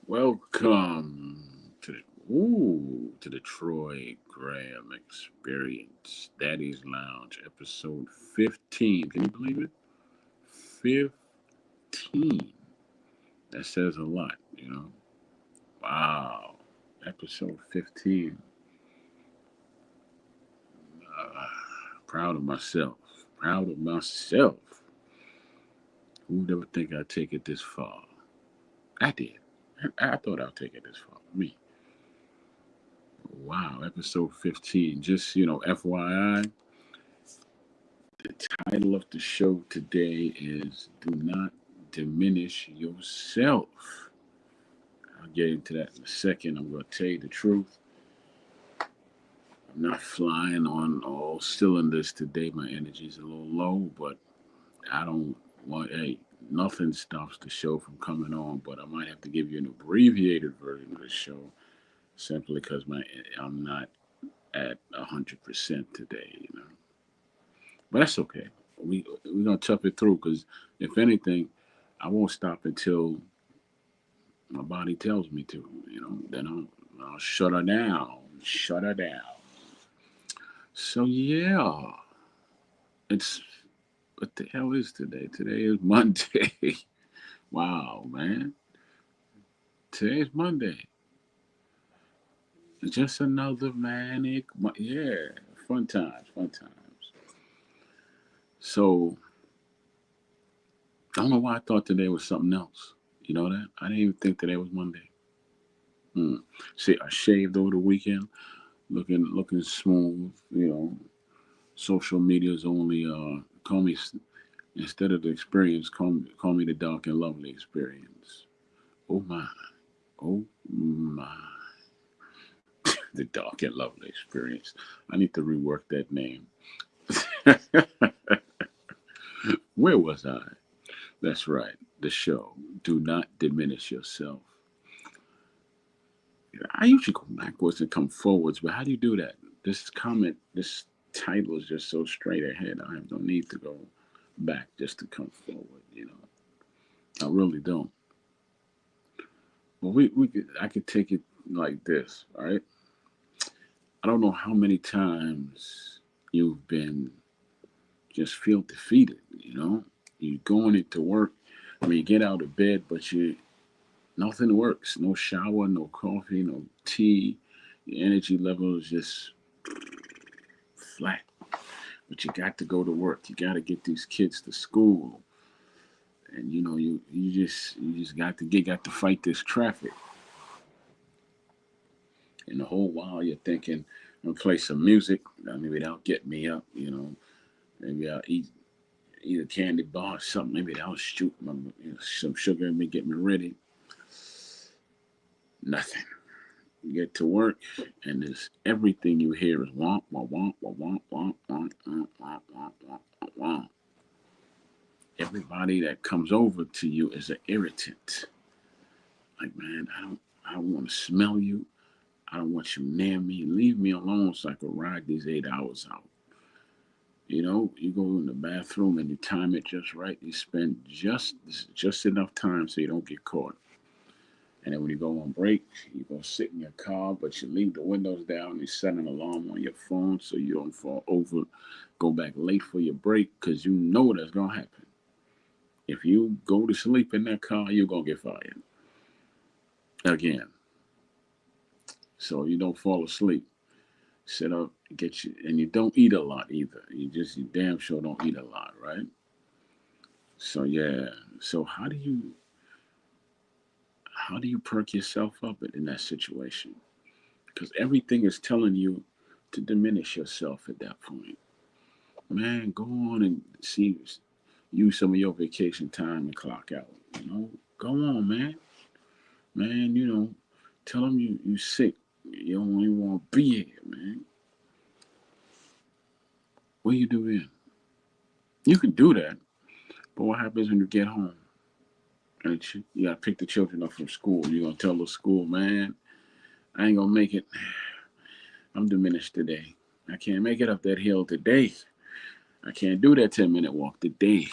Welcome to the Troy Graham Experience, Daddy's Lounge, episode 15. Can you believe it? 15. That says a lot, you know. Wow. Episode 15. Uh, Proud of myself. Proud of myself. Who'd ever think I'd take it this far? I did. I thought I'd take it this far. Me. Wow, episode 15. Just, FYI, the title of the show today is Do Not Diminish Yourself. I'll get into that in a second. I'm going to tell you the truth. I'm not flying on all cylinders today. My energy's a little low, but I don't hey, nothing stops the show from coming on, but I might have to give you an abbreviated version of the show simply because I'm not at 100% today, But that's okay. We're gonna tough it through because if anything, I won't stop until my body tells me to. Then I'll shut her down. Shut her down. So yeah, it's what the hell is today? Today is Monday. Wow, man. Today is Monday. Just another manic. Yeah, fun times. Fun times. So I don't know why I thought today was something else. You know that? I didn't even think today was Monday. Hmm. See, I shaved over the weekend, looking smooth. Social media's only call me instead of the experience, call me the dark and lovely experience. Oh my, oh my, the dark and lovely experience. I need to rework that name. Where was I? That's right. The show. Do not diminish yourself. I usually go backwards and come forwards, but how do you do that? This title is just so straight ahead. I have no need to go back just to come forward. I really don't. Well, I could take it like this. All right. I don't know how many times you've been just feel defeated. You going into work. I mean, you get out of bed, but you nothing works. No shower, no coffee, no tea. Your energy level is just flat. But you got to go to work. You got to get these kids to school, and you just got to fight this traffic. And the whole while you're thinking, I'm gonna play some music. Maybe that'll get me up. Maybe I'll eat a candy bar or something. Maybe that'll shoot some sugar in me, get me ready. Nothing. You get to work, and this everything you hear is womp womp womp womp womp womp womp womp womp womp womp womp. Everybody that comes over to you is an irritant. Like, man, I don't want to smell you. I don't want you near me. Leave me alone so I can ride these 8 hours out. You go in the bathroom and you time it just right. You spend just enough time so you don't get caught. And then when you go on break, you go sit in your car, but you leave the windows down. You set an alarm on your phone so you don't fall over, go back late for your break because you know that's gonna happen. If you go to sleep in that car, you're gonna get fired again. So you don't fall asleep. Sit up, get you, and you don't eat a lot either. You damn sure don't eat a lot, right? So yeah. So how do you perk yourself up in that situation? Because everything is telling you to diminish yourself at that point. Man, go on and use some of your vacation time and clock out. Go on, man. Man, tell them you sick. You don't even want to be here, man. What do you do then? You can do that, but what happens when you get home? And you gotta pick the children up from school. You're gonna tell the school, man, I ain't gonna make it. I'm diminished today. I can't make it up that hill today. I can't do that 10-minute walk today.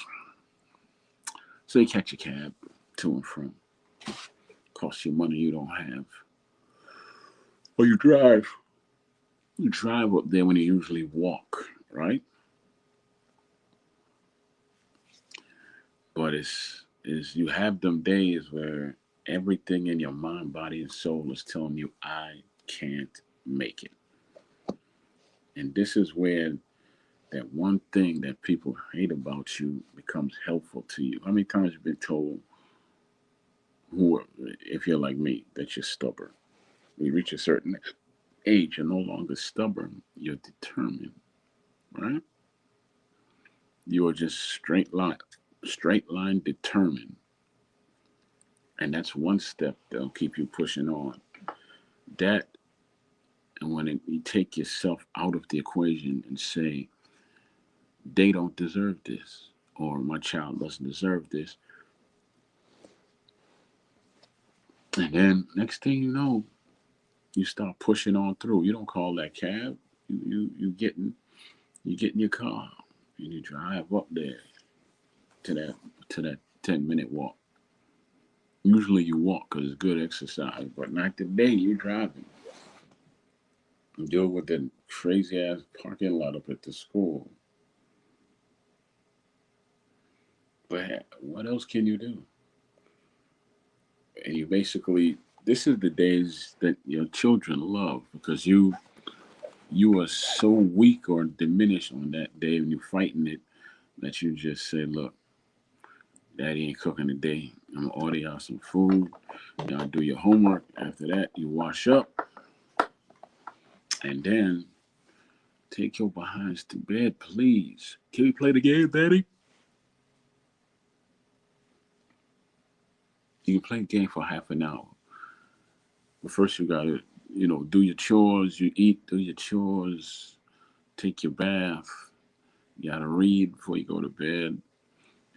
So you catch a cab to and from. costs you money you don't have. Or you drive. You drive up there when you usually walk, right? But it's you have them days where everything in your mind, body, and soul is telling you, I can't make it. And this is where that one thing that people hate about you becomes helpful to you. How many times you've been told, who, if you're like me, that you're stubborn? When you reach a certain age, you're no longer stubborn. You're determined, right? You are just straight line determined, and that's one step that'll keep you pushing on. That, and when you take yourself out of the equation and say they don't deserve this, or my child doesn't deserve this, and then next thing you know, you start pushing on through. You don't call that cab. You get in your car and you drive up there to that 10-minute walk. Usually you walk because it's good exercise, but not today. You're driving. You deal with the crazy ass parking lot up at the school. But what else can you do? And you basically, this is the days that your children love because you are so weak or diminished on that day when you're fighting it that you just say, look, daddy ain't cooking today. I'm gonna order y'all some food. Y'all do your homework. After that, you wash up and then take your behinds to bed, please. Can we play the game, daddy? You can play the game for half an hour. But first you gotta, do your chores, you eat, do your chores, take your bath, you gotta read before you go to bed,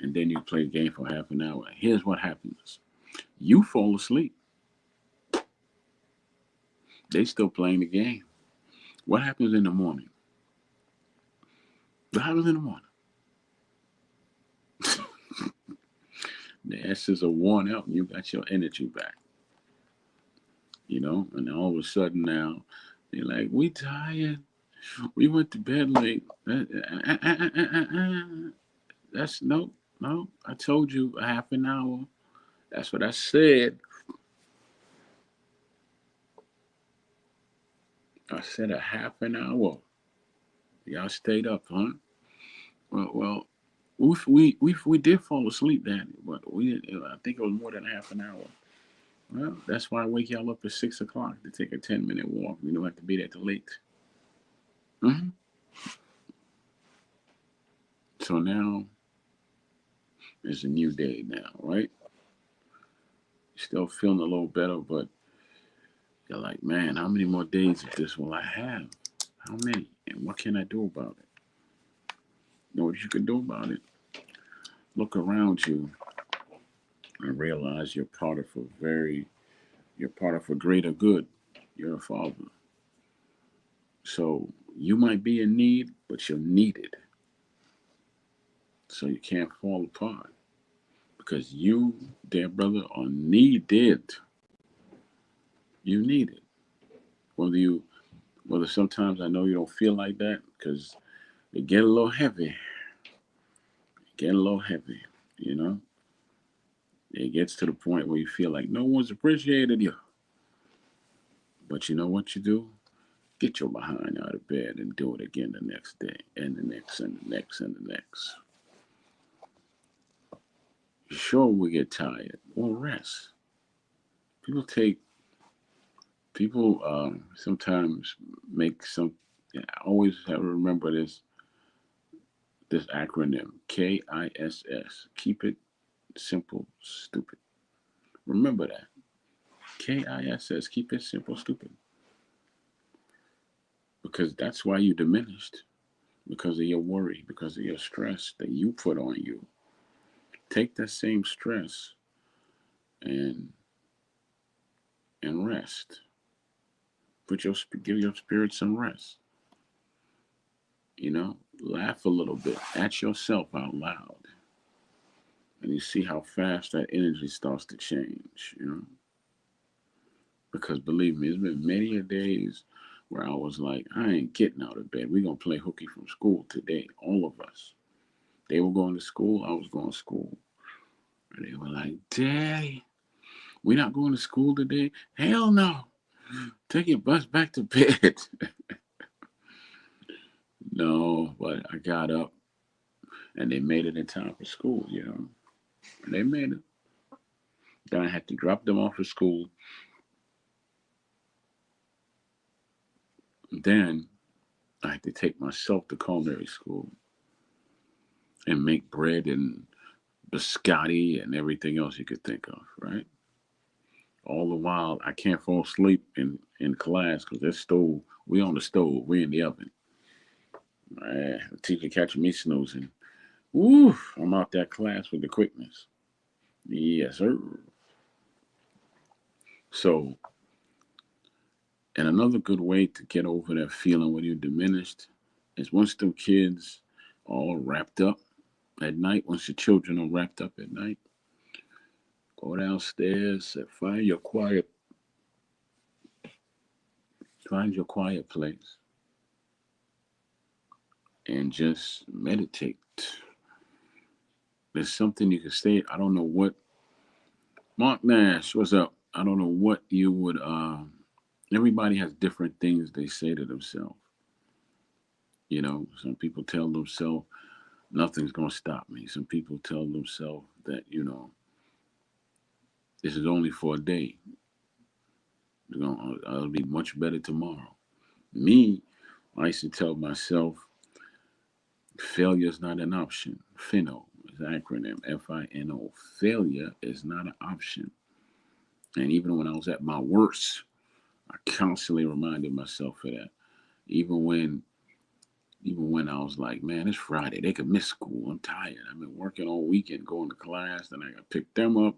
and then you play the game for half an hour. Here's what happens. You fall asleep. They still playing the game. What happens in the morning? What happens in the morning? The asses are worn out and you got your energy back. And all of a sudden now, they're like, we tired. We went to bed late. That's no, no. I told you a half an hour. That's what I said. I said a half an hour. Y'all stayed up, huh? Well, we did fall asleep, Daddy, but we didn't. I think it was more than half an hour. Well, that's why I wake y'all up at 6 o'clock to take a 10-minute walk. We don't have to be there till late. Mm-hmm. So now it's a new day now, right? Still feeling a little better, but you're like, man, how many more days of this will I have? How many? And what can I do about it? You know what you can do about it? Look around you and realize you're part of a greater good. You're a father. So you might be in need, but you're needed. So you can't fall apart because you, dear brother, are needed. You need it. Whether you, whether sometimes I know you don't feel like that because it get a little heavy. Get a little heavy, you know. It gets to the point where you feel like no one's appreciated you. But you know what you do? Get your behind out of bed and do it again the next day, and the next, and the next, and the next. Sure, we get tired. Well, rest. People take people sometimes make some. I always have to remember this acronym KISS. Keep it simple, stupid. Remember that KISS. Keep it simple, stupid. Because that's why you diminished. Because of your worry, because of your stress that you put on you. Take that same stress and rest. Give your spirit some rest. Laugh a little bit at yourself out loud, and you see how fast that energy starts to change. Because believe me, it's been many a days where I was like, I ain't getting out of bed. We're going to play hooky from school today, all of us. They were going to school, I was going to school. And they were like, Daddy, we not going to school today? Hell no. Take your bus back to bed. No, but I got up and they made it in time for school, you know. And they made it. Then I had to drop them off at school. Then I had to take myself to culinary school and make bread and biscotti and everything else you could think of, right? All the while, I can't fall asleep in class because that stove, we on the stove, we in the oven. The teacher catching me snoozing. Woo, I'm out that class with the quickness. Yes, sir. So, and another good way to get over that feeling when you're diminished is once them kids all wrapped up at night, once your children are wrapped up at night, go downstairs and find your quiet place and just meditate. There's something you can say. I don't know what. Mark Nash, what's up? I don't know what you would. Everybody has different things they say to themselves. You know, some people tell themselves nothing's gonna stop me. Some people tell themselves that this is only for a day. I'll be much better tomorrow. Me, I used to tell myself failure is not an option. FINO is an acronym. FINO. Failure is not an option. And even when I was at my worst, I constantly reminded myself of that. Even when even when I was like, man, it's Friday. They could miss school. I'm tired. I've been working all weekend, going to class, then I got to pick them up,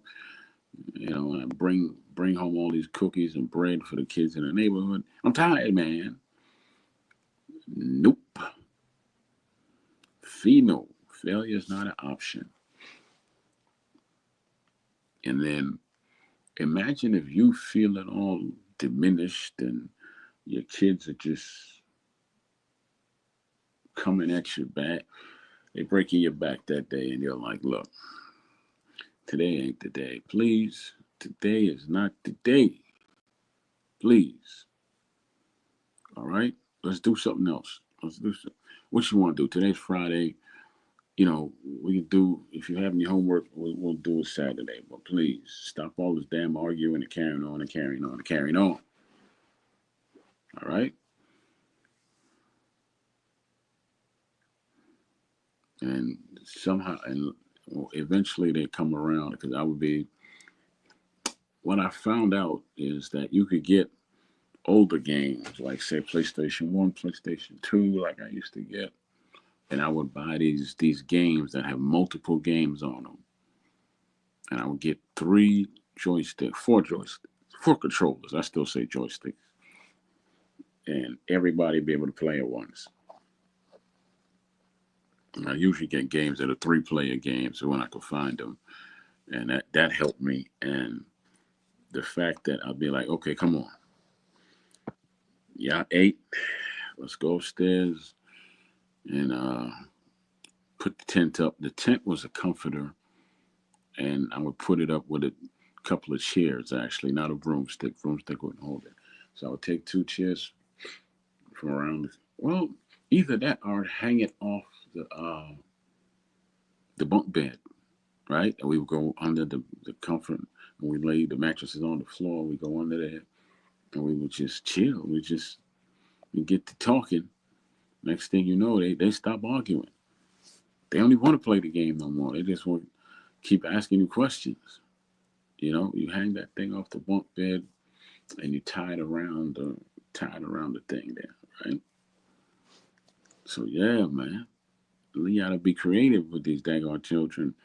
and I bring home all these cookies and bread for the kids in the neighborhood. I'm tired, man. Nope. Fino. Failure is not an option. And then imagine if you feeling all diminished and your kids are just coming at you back. They breaking your back that day, and you're like, look, today ain't the day. Please, today is not the day. Please. All right? Let's do something else. Let's do something. What you want to do? Today's Friday. We can do, if you have any homework, we'll do it Saturday. But please, stop all this damn arguing and carrying on and carrying on and carrying on. All right? And somehow, and eventually they come around because what I found out is that you could get older games, like say PlayStation 1, PlayStation 2, like I used to get. And I would buy these games that have multiple games on them. And I would get four joysticks, four controllers. I still say joysticks. And everybody be able to play at once. And I usually get games that are three-player games when I could find them. And that helped me. And the fact that I'll be like, okay, come on. Yeah, 8. Let's go upstairs and put the tent up. The tent was a comforter, and I would put it up with a couple of chairs, actually, not a broomstick. Broomstick wouldn't hold it. So I would take 2 chairs from around. Well, either that or hang it off the bunk bed, right? And we would go under the comfort, and we lay the mattresses on the floor. We go under there, and we would just chill. We get to talking. Next thing you know, they stop arguing. They don't even want to play the game no more. They just want to keep asking you questions. You hang that thing off the bunk bed and you tie it around the thing there, right? So yeah, man. You gotta be creative with these daggone children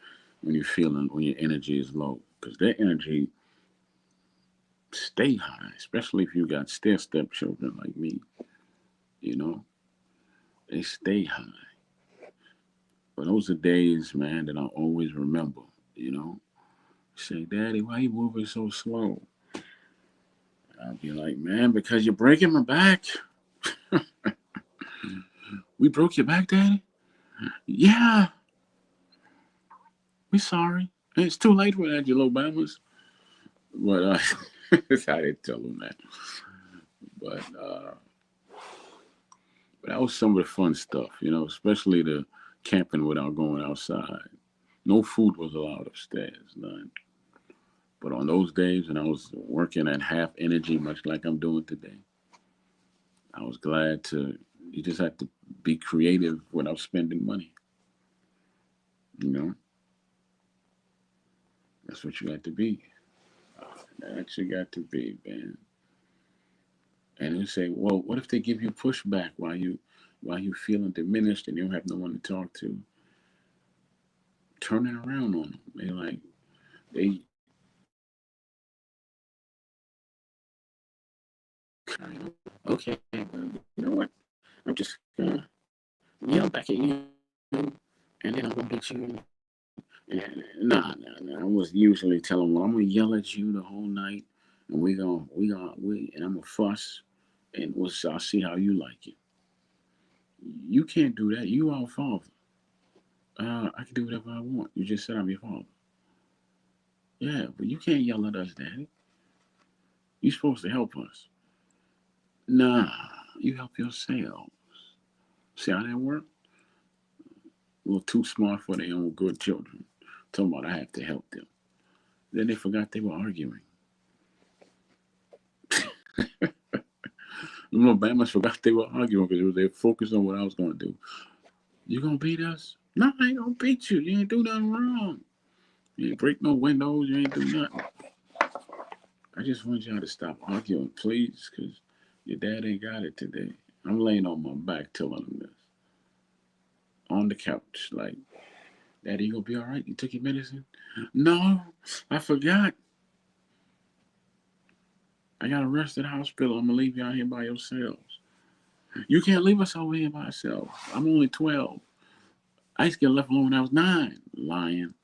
when your energy is low. Because their energy stay high, especially if you got step children like me, you know, they stay high. But those are days, man, that I'll always remember, you know. Say, Daddy, why you moving so slow? I'll be like, man, because you're breaking my back. We broke your back, Daddy? Yeah, we sorry. It's too late for that, you little Bamas. But I didn't tell them that. But that was some of the fun stuff, especially the camping without going outside. No food was allowed upstairs, none. But on those days when I was working at half energy, much like I'm doing today, I was glad to. You just have to be creative without spending money. You know, that's what you got to be. That's what you got to be, man. And you say, well, what if they give you pushback while you feeling diminished and you don't have no one to talk to? Turn it around on them. They okay, you know what? I'm just gonna yell back at you, and then I'm gonna get you. And nah. I was usually telling them, well, I'm gonna yell at you the whole night, and and I'm gonna fuss, and I'll see how you like it. You can't do that. You our father. I can do whatever I want. You just said I'm your father. Yeah, but you can't yell at us, Daddy. You're supposed to help us. Nah, you help yourself. See how that work? Well, too smart for their own good children. Talking about I have to help them. Then they forgot they were arguing. The little Bama's forgot they were arguing because they were focused on what I was going to do. You going to beat us? No, I ain't going to beat you. You ain't do nothing wrong. You ain't break no windows. You ain't do nothing. I just want y'all to stop arguing, please, because your dad ain't got it today. I'm laying on my back telling him this. On the couch, like, Daddy, you gonna be all right? You took your medicine? No, I forgot. I got arrested at the hospital. I'm gonna leave you out here by yourselves. You can't leave us over here by ourselves. I'm only 12. I used to get left alone when I was 9. Lying.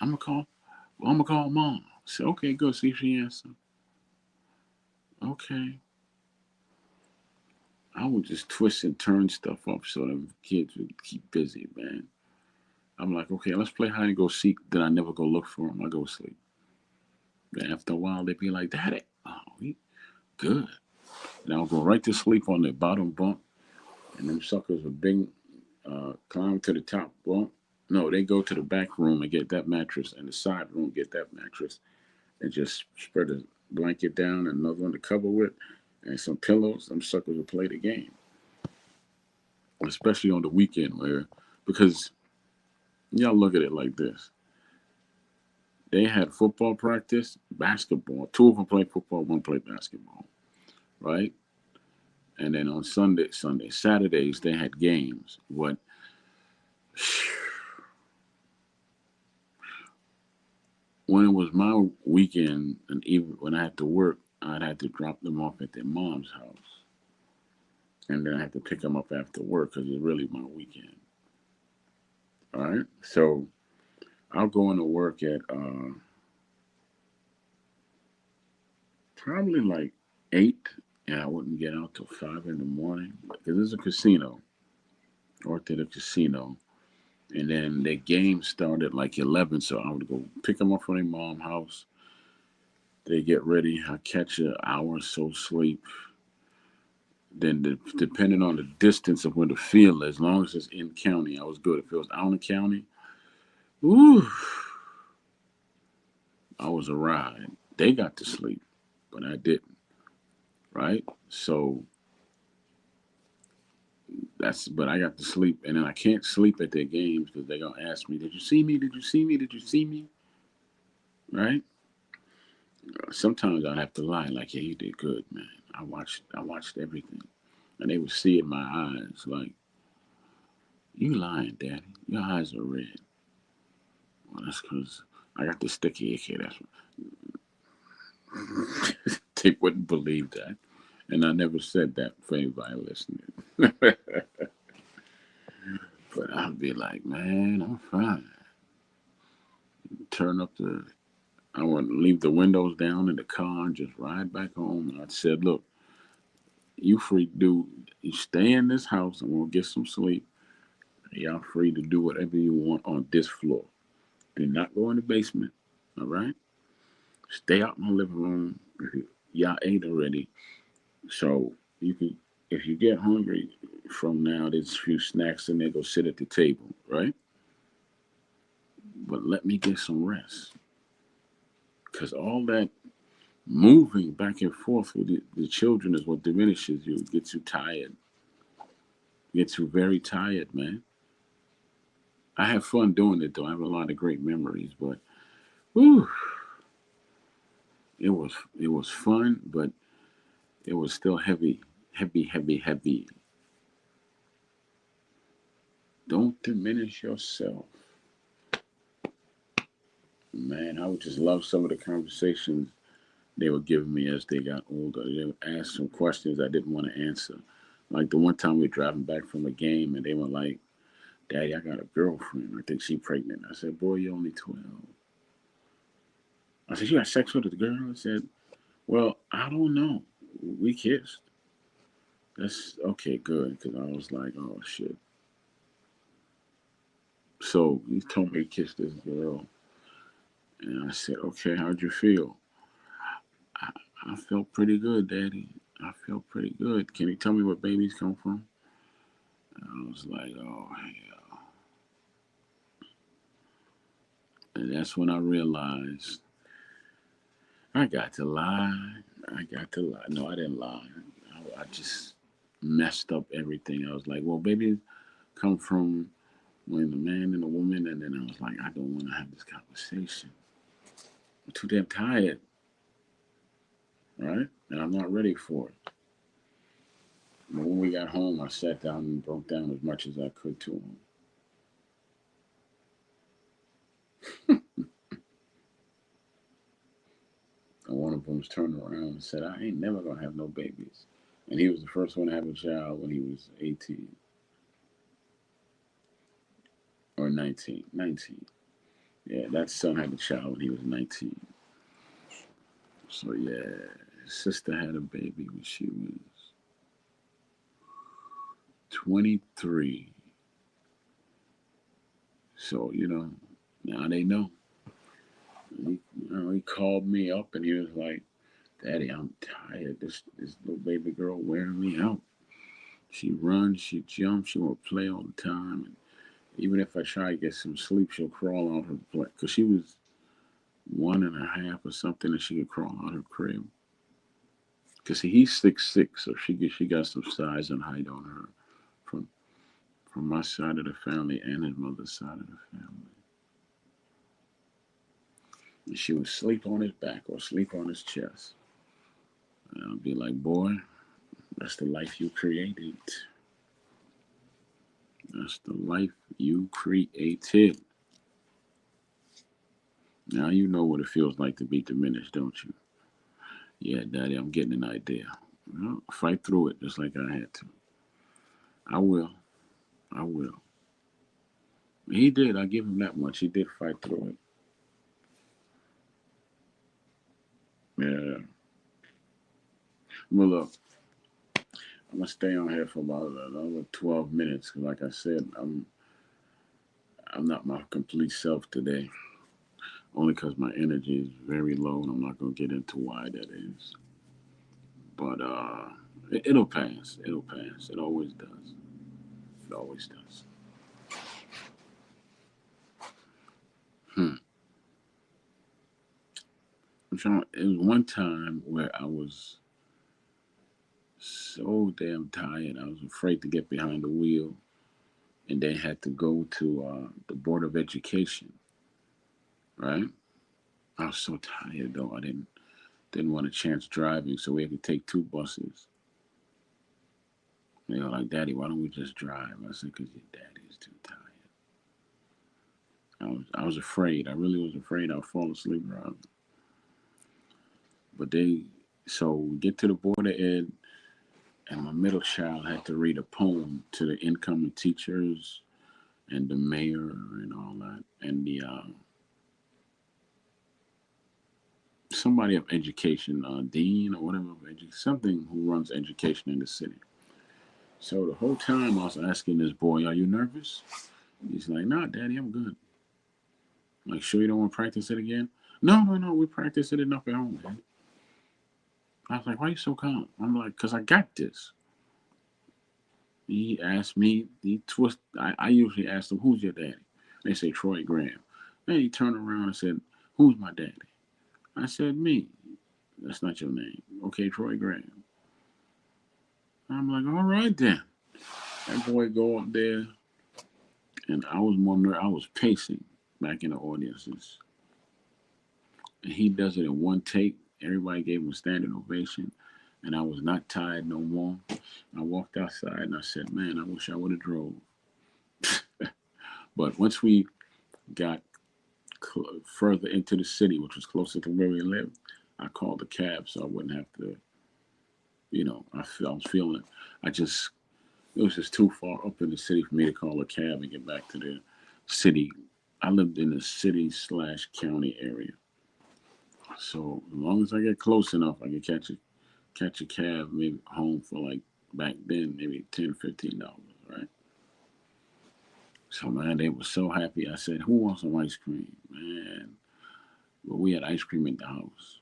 I'm gonna call. Well, I'm gonna call mom. I said, okay, good. See if she answers. Okay. I would just twist and turn stuff up so the kids would keep busy, man. I'm like, okay, let's play hide and go seek. Then I never go look for them. I go sleep. Then after a while, they'd be like, Daddy, oh, he good. And I'll go right to sleep on the bottom bunk, and them suckers will climb to the top bunk. No, they go to the back room and get that mattress, and the side room get that mattress, and just spread a blanket down and another one to cover with, and some pillows. Them suckers will play the game, especially on the weekend because y'all look at it like this. They had football practice, basketball. Two of them play football, one play basketball, right? And then on Saturdays they had games. When it was my weekend, and even when I had to work, I'd have to drop them off at their mom's house, and then I had to pick them up after work because it's really my weekend. All right, so I'll go into work at probably like 8, and I wouldn't get out till 5 in the morning because there's a casino. Worked at a casino, and then their game started like 11, so I would go pick them up from their mom's house. They get ready. I catch an hour or so sleep. Then, depending on the distance of where the field is, as long as it's in county, I was good. If it was out of county, ooh, I was a ride. They got to sleep, but I didn't. Right? So but I got to sleep, and then I can't sleep at their games because they're gonna ask me, "Did you see me? Did you see me? Did you see me?" Right? Sometimes I have to lie, like, "Yeah, you did good, man. I watched everything," and they would see in my eyes, like, "You lying, Daddy? Your eyes are red." Well, that's because I got the sticky ick here. That's they wouldn't believe that, and I never said that for anybody listening. But I'd be like, "Man, I'm fine." Turn up the I would leave the windows down in the car and just ride back home. And I said, look, you free to do, you stay in this house and we'll get some sleep. Y'all free to do whatever you want on this floor. Do not go in the basement. All right? Stay out in the living room. Y'all ate already. So you can, if you get hungry from now, there's a few snacks in there, go sit at the table, right? But let me get some rest. Because all that moving back and forth with the children is what diminishes you, gets you tired, gets you very tired, man. I have fun doing it though. I have a lot of great memories, but whew, it was fun, but it was still heavy, heavy, heavy, heavy. Don't diminish yourself, man. I would just love some of the conversations they were giving me as they got older. They would ask some questions I didn't want to answer. Like the one time we were driving back from a game and they were like, Daddy, I got a girlfriend. I think she's pregnant. I said, boy, you're only 12. I said, you got sex with the girl? I said, well, I don't know. We kissed. That's okay, good. Because I was like, oh, shit. So he told me to kiss this girl. And I said, okay, how'd you feel? I, I felt pretty good, Daddy. I felt pretty good. Can you tell me where babies come from? I was like, oh, hell. And that's when I realized I got to lie. I got to lie. No, I didn't lie. I just messed up everything. I was like, well, babies come from when the man and the woman, and then I was like, I don't want to have this conversation. I'm too damn tired, right? And I'm not ready for it. But when we got home, I sat down and broke down as much as I could to him. And one of them was turned around and said, I ain't never gonna have no babies. And he was the first one to have a child when he was 18 or 19. 19. Yeah, that son had a child when he was 19. So yeah, his sister had a baby when she was 23. So, now they know. He called me up and he was like, Daddy, I'm tired. This little baby girl wearing me out. She runs, she jumps, she will play all the time. And even if I try to get some sleep, she'll crawl out her play. Because she was 1.5 or something and she could crawl out her crib. Because he's 6'6", so she got some size and height on her from from my side of the family and his mother's side of the family. And she would sleep on his back or sleep on his chest. And I'd be like, boy, that's the life you created. That's the life you created. Now you know what it feels like to be diminished, don't you? Yeah, Daddy, I'm getting an idea. Well, fight through it just like I had to. I will. I will. He did. I give him that much. He did fight through it. Yeah. Well, look, I'm gonna stay on here for about another 12 minutes. 'Cause like I said, I'm not my complete self today. Only because my energy is very low, and I'm not gonna get into why that is. But it'll pass. It'll pass. It always does. It always does. Hmm. I'm trying. It was one time where I was so damn tired. I was afraid to get behind the wheel, and they had to go to the board of education. Right. I was so tired though. I didn't want a chance driving, so we had to take two buses. They were like, Daddy, why don't we just drive? I said, because your daddy is too tired. I was afraid. I really was afraid I'd fall asleep driving. But so we get to the board of ed, and my middle child had to read a poem to the incoming teachers and the mayor and all that. And somebody of education, dean or whatever, something who runs education in the city. So the whole time I was asking this boy, "Are you nervous?" He's like, "Nah, Daddy, I'm good." I'm like, "Sure you don't want to practice it again?" No, no, no, we practice it enough at home, Dad. I was like, "Why are you so calm?" I'm like, "Cause I got this." He asked me, he twist. I usually ask them, "Who's your daddy?" They say Troy Graham. Then he turned around and said, "Who's my daddy?" I said, "Me." That's not your name. Okay, Troy Graham. I'm like, "All right then." That boy go up there, and I was more I was pacing back in the audiences, and he does it in one take. Everybody gave him a standing ovation, and I was not tired no more. I walked outside and I said, "Man, I wish I would have drove." But once we got further into the city, which was closer to where we lived, I called a cab so I wouldn't have to, I was feeling, I just, it was just too far up in the city for me to call a cab and get back to the city. I lived in the city slash county area. So as long as I get close enough, I can catch a cab maybe home for like back then, maybe $10, $15, right? So man, they were so happy. I said, "Who wants some ice cream?" Man, well, we had ice cream at the house.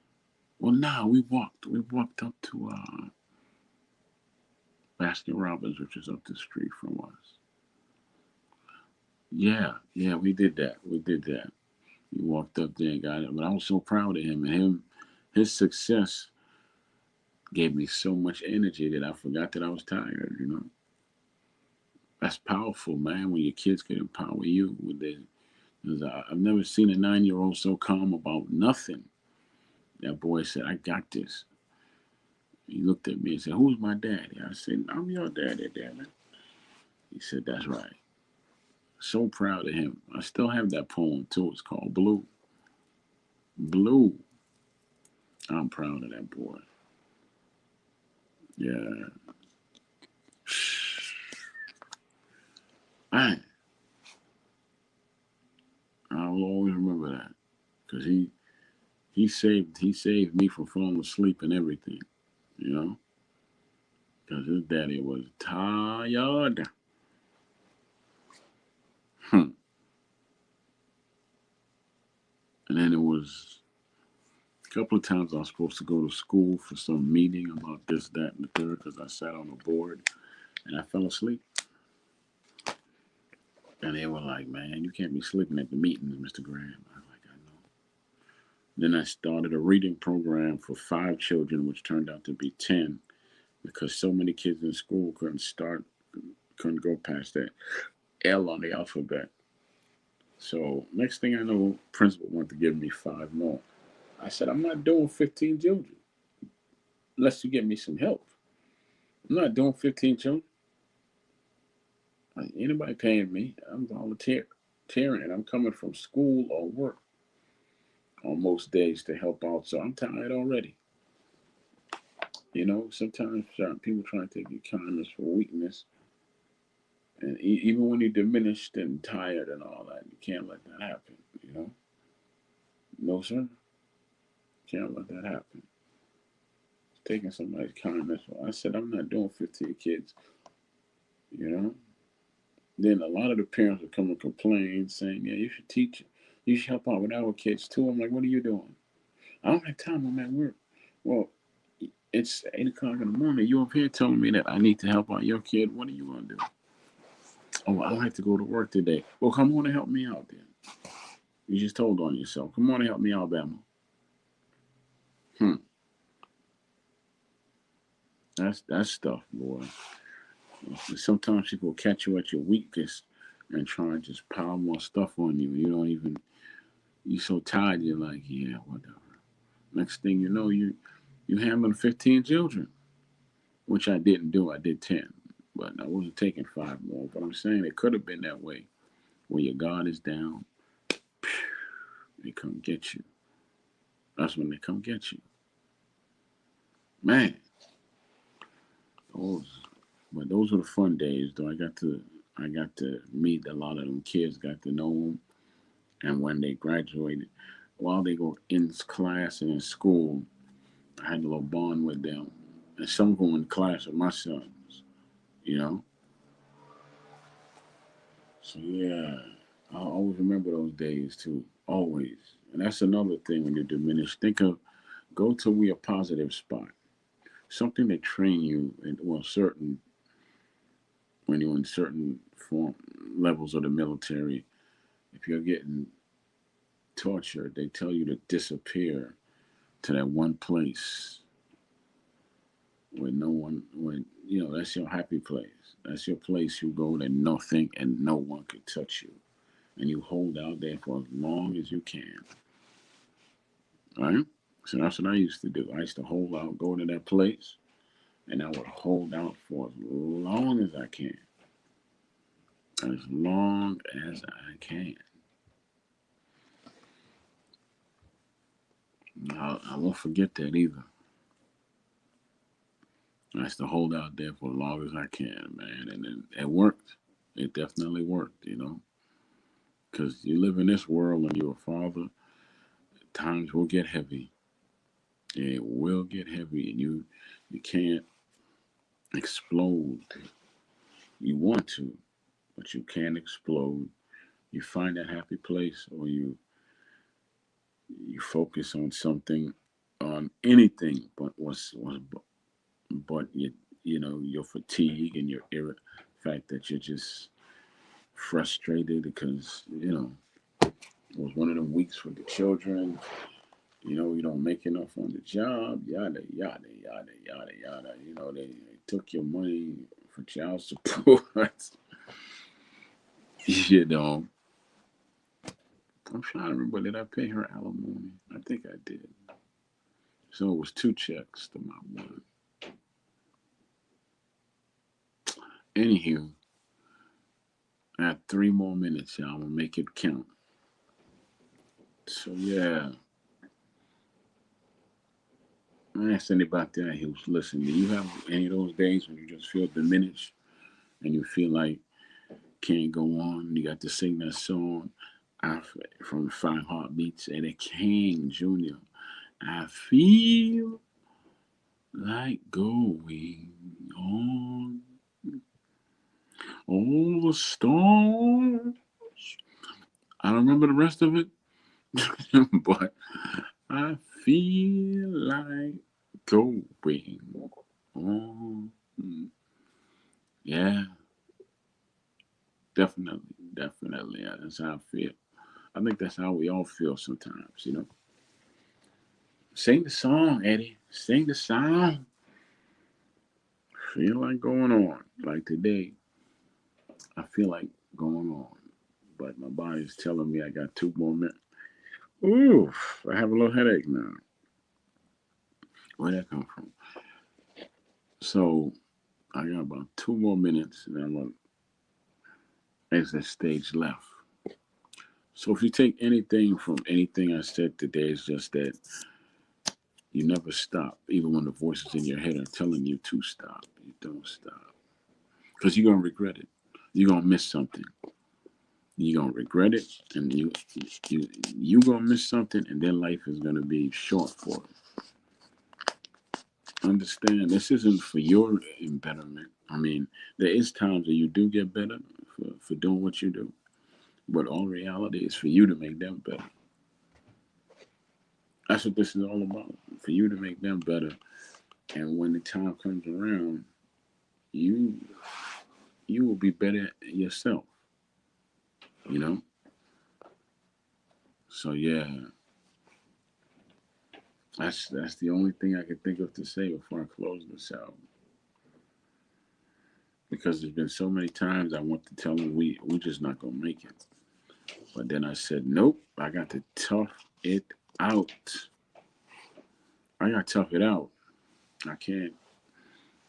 Well, nah, we walked. We walked up to Baskin Robbins, which is up the street from us. Yeah, yeah, we did that. We did that. We walked up there and got it. But I was so proud of him, and his success gave me so much energy that I forgot that I was tired. That's powerful, man. When your kids can empower you with this. I've never seen a 9-year-old so calm about nothing. That boy said, "I got this." He looked at me and said, "Who's my daddy?" I said, "I'm your daddy, damn it." He said, "That's right." So proud of him. I still have that poem too. It's called Blue. Blue. I'm proud of that boy. Yeah. Man, I'll always remember that. Cause he saved me from falling asleep and everything, you know? Cause his daddy was tired. Hmm. And then it was a couple of times I was supposed to go to school for some meeting about this, that, and the third, because I sat on the board and I fell asleep. And they were like, "Man, you can't be sleeping at the meetings, Mr. Graham." I was like, "I know." Then I started a reading program for 5 children, which turned out to be 10 because so many kids in school couldn't go past that L on the alphabet. So next thing I know, principal wanted to give me 5 more. I said, "I'm not doing 15 children unless you get me some help. I'm not doing 15 children. Like, anybody paying me? I'm volunteering, and I'm coming from school or work on most days to help out. So I'm tired already." Sometimes people try to take your kindness for weakness, and even when you're diminished and tired and all that, you can't let that happen. You know, no sir, can't let that happen. Taking somebody's kindness. I said I'm not doing 15 kids. You know. Then a lot of the parents would come and complain, saying, "Yeah, you should teach. You should help out with our kids too." I'm like, "What are you doing?" "I don't have time. I'm at work." Well, it's 8 o'clock in the morning. You up here telling me that I need to help out your kid. What are you gonna do? "Oh, I like to go to work today." "Well, come on and help me out then. You just told on yourself. Come on and help me out, Bama." Hmm. That's stuff, boy. Sometimes people catch you at your weakest and try and just pile more stuff on you. You don't even. You're so tired. You're like, "Yeah, whatever." Next thing you know, you handling 15 children, which I didn't do. I did 10, but I wasn't taking 5 more. But I'm saying it could have been that way. When your guard is down, they come get you. That's when they come get you. Man, those those were the fun days though. I got to meet a lot of them kids, got to know them, and when they graduated, while they go in class and in school, I had a little bond with them. And some go in class with my sons, you know? So yeah, I'll always remember those days too. Always. And that's another thing when you diminish. Think of go to a positive spot. Something that train you in well certain when you're in certain form levels of the military. If you're getting tortured, they tell you to disappear to that one place where no one when that's your happy place. That's your place you go that nothing and no one could touch you. And you hold out there for as long as you can. Right? So that's what I used to do. I used to hold out, go to that place, and I would hold out for as long as I can. As long as I can. I won't forget that either. I used to hold out there for as long as I can, man. And then it worked. It definitely worked. Because you live in this world and you're a father, times will get heavy. It will get heavy, and you can't explode. You want to, but you can't explode. You find that happy place, or you focus on something, on anything, but your fatigue and your fact that you're just frustrated because it was one of them weeks for the children. You don't make enough on the job, yada yada yada yada yada. They took your money for child support. you know, I'm trying to remember. Did I pay her alimony? I think I did. So it was two checks to my one. Anywho, I have 3 more minutes, y'all. I'm gonna make it count. So yeah, I asked anybody that who's listening. Do you have any of those days when you just feel diminished and you feel like can't go on? You got to sing that song from Five Heartbeats and it King Jr. I feel like going on all the storms. I don't remember the rest of it, but I feel like going on. Yeah, definitely, definitely. Yeah, that's how I feel. I think that's how we all feel sometimes. Sing the song, Eddie. Sing the song. Feel like going on. Like today, I feel like going on. But my body's telling me I got 2 more minutes. Ooh, I have a little headache now. Where'd that come from? So I got about 2 more minutes and I'm going to exit stage left. So if you take anything from anything I said today, it's just that you never stop, even when the voices in your head are telling you to stop. You don't stop because you're gonna regret it. You're gonna miss something. You're gonna regret it, and you gonna miss something, and then life is gonna be short for it. Understand? This isn't for your betterment. I mean, there is times that you do get better for doing what you do, but all reality is for you to make them better. That's what this is all about. For you to make them better, and when the time comes around, you you will be better yourself. You know. So yeah, that's the only thing I can think of to say before I close this out. Because there's been so many times I want to tell them we just not gonna make it, but then I said nope. I got to tough it out. I got to tough it out. I can't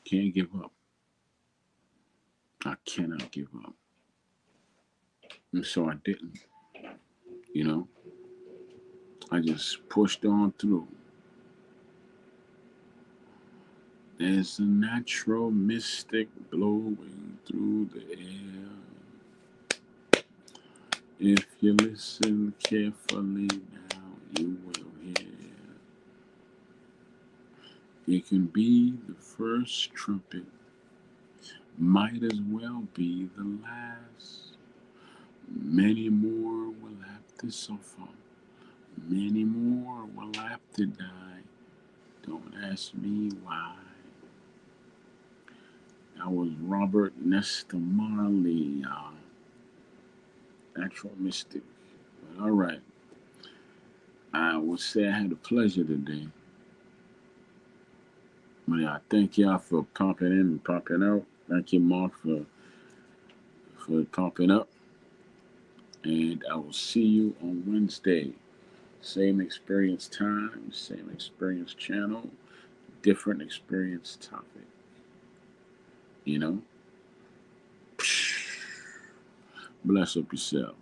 give up. I cannot give up. And so I didn't. You know, I just pushed on through. There's a natural mystic blowing through the air. If you listen carefully now, You will hear. It can be the first trumpet, might as well be the last. Many more will have to suffer. Many more will have to die. Don't ask me why. That was Robert Nesta Marley, actual mystic. But all right, I would say I had a pleasure today. But yeah, I thank y'all for popping in and popping out. Thank you, Mark, for popping up. And I will see you on Wednesday. Same experience time, same experience channel, different experience topic. You know? Bless up yourself.